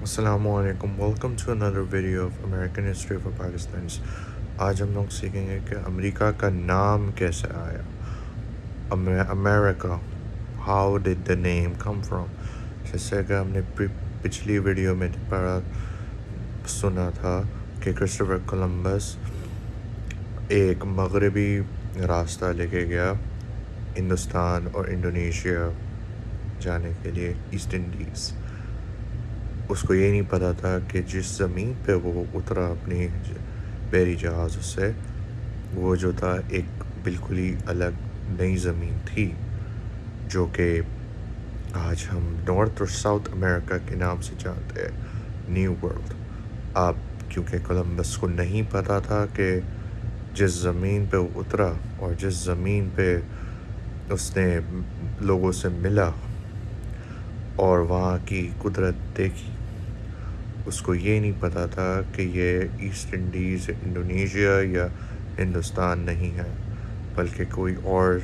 السلام علیکم، welcome to another video of American history for Pakistanis. آج ہم لوگ سیکھیں گے کہ امریکہ کا نام کیسے آیا۔ America, how did the name come from. جیسے کہ ہم نے پچھلی ویڈیو میں سنا تھا کہ کرسٹوفر کولمبس ایک مغربی راستہ لے کے گیا ہندوستان اور انڈونیشیا جانے کے لیے، ایسٹ انڈیز۔ اس کو یہ نہیں پتہ تھا کہ جس زمین پہ وہ اترا اپنی بحری جہاز سے، وہ جو تھا ایک بالکل ہی الگ نئی زمین تھی، جو کہ آج ہم نارتھ اور ساؤتھ امریکہ کے نام سے جانتے ہیں، نیو ورلڈ۔ اب کیونکہ کولمبس کو نہیں پتہ تھا کہ جس زمین پہ وہ اترا اور جس زمین پہ اس نے لوگوں سے ملا اور وہاں کی قدرت دیکھی، اس کو یہ نہیں پتہ تھا کہ یہ ایسٹ انڈیز، انڈونیشیا یا ہندوستان نہیں ہے، بلکہ کوئی اور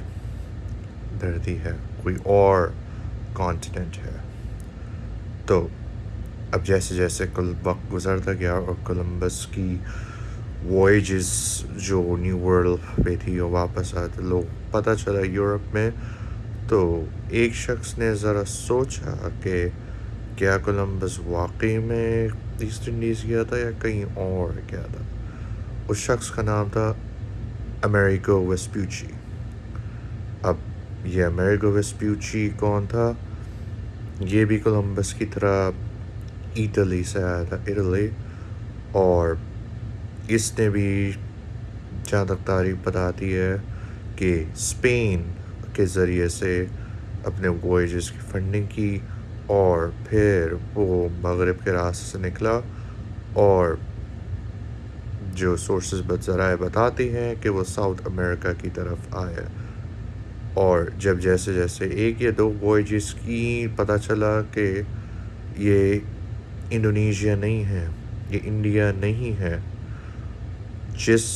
دھرتی ہے، کوئی اور کانٹیننٹ ہے۔ تو اب جیسے جیسے وقت گزرتا گیا اور کولمبس کی وائجز جو نیو ورلڈ پہ تھی اور واپس آتے لوگ پتہ چلا یورپ میں، تو ایک شخص نے ذرا سوچا کہ کیا کولمبس واقعی میں ایسٹ انڈیز گیا تھا یا کہیں اور گیا تھا۔ اس شخص کا نام تھا امریگو ویسپوچی۔ اب یہ امریگو ویسپوچی کون تھا؟ یہ بھی کولمبس کی طرح اٹلی سے آیا تھا، اٹلی، اور اس نے بھی جہاں تک تاریخ بتاتی ہے کہ اسپین کے ذریعے سے اپنے وائجز کی فنڈنگ کی، اور پھر وہ مغرب کے راستے سے نکلا، اور جو سورسز ذرائع بتاتی ہیں کہ وہ ساؤتھ امریکہ کی طرف آئے، اور جب جیسے جیسے ایک یا دو وائجز کی پتہ چلا کہ یہ انڈونیشیا نہیں ہے، یہ انڈیا نہیں ہے، جس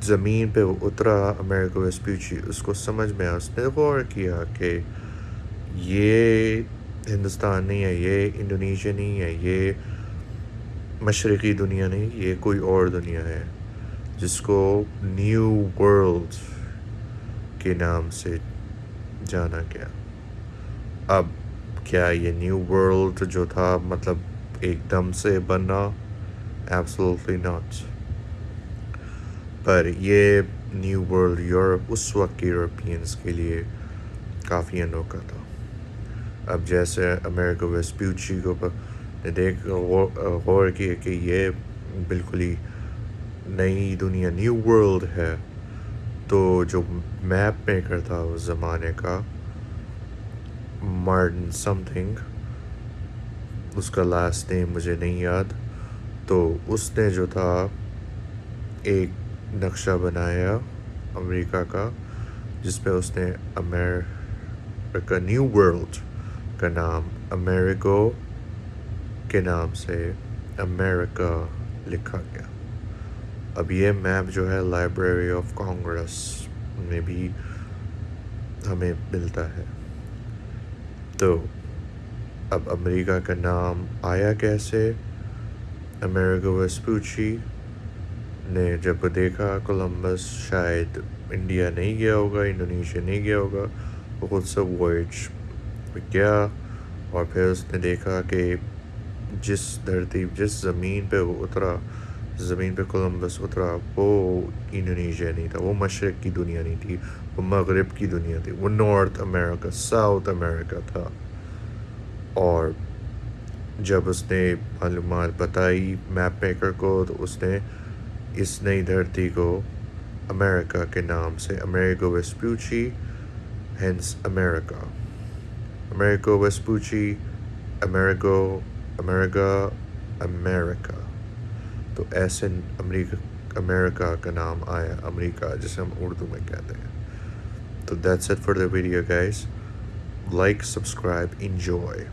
زمین پہ وہ اترا امریگو ویسپوچی، اس کو سمجھ میں آیا، اس نے غور کیا کہ یہ ہندوستان نہیں ہے، یہ انڈونیشیا نہیں ہے، یہ مشرقی دنیا نہیں، یہ کوئی اور دنیا ہے جس کو نیو ورلڈ کے نام سے جانا گیا۔ اب کیا یہ نیو ورلڈ جو تھا مطلب ایک دم سے بنا؟ Absolutely not. پر یہ نیو ورلڈ یورپ اس وقت کے یورپینز کے لیے کافی انوکھا تھا۔ اب جیسے امریگو ویسپوچی کو دیکھ غور کیا کہ یہ بالکل ہی نئی دنیا، نیو ورلڈ ہے، تو جو میپ میکر تھا اس زمانے کا، مارٹن سم تھنگ، اس کا لاسٹ نیم مجھے نہیں یاد، تو اس نے جو تھا ایک نقشہ بنایا امریکہ کا، جس پہ اس نے امریکہ نیو ورلڈ کا نام امریگو کے نام سے امریکہ لکھا گیا۔ اب یہ میپ جو ہے لائبریری آف کانگریس میں بھی ہمیں ملتا ہے۔ تو اب امریکہ کا نام آیا کیسے؟ امریگو ویسپوچی نے جب دیکھا کولمبس شاید انڈیا نہیں گیا ہوگا، انڈونیشیا نہیں گیا ہوگا، وہ خود سے وائج پہ گیا، اور پھر اس نے دیکھا کہ جس زمین پہ وہ اترا، زمین پہ کولمبس اترا، وہ انڈونیشیا نہیں تھا، وہ مشرق کی دنیا نہیں تھی، وہ مغرب کی دنیا تھی، وہ نارتھ امریکہ، ساؤتھ امریکہ تھا۔ اور جب اس نے معلومات بتائی میپ میکر کو، تو اس نے اس نئی دھرتی کو امریکہ کے نام سے، امریگو ویسپوچی، ہینس امریکہ، امریگو ویسپوچی، امریگا، امریکہ، تو ایسے امریکہ کا نام آیا، امریکہ جسے ہم اردو میں کہتے ہیں۔ تو that's it for the video guys, like, subscribe, enjoy.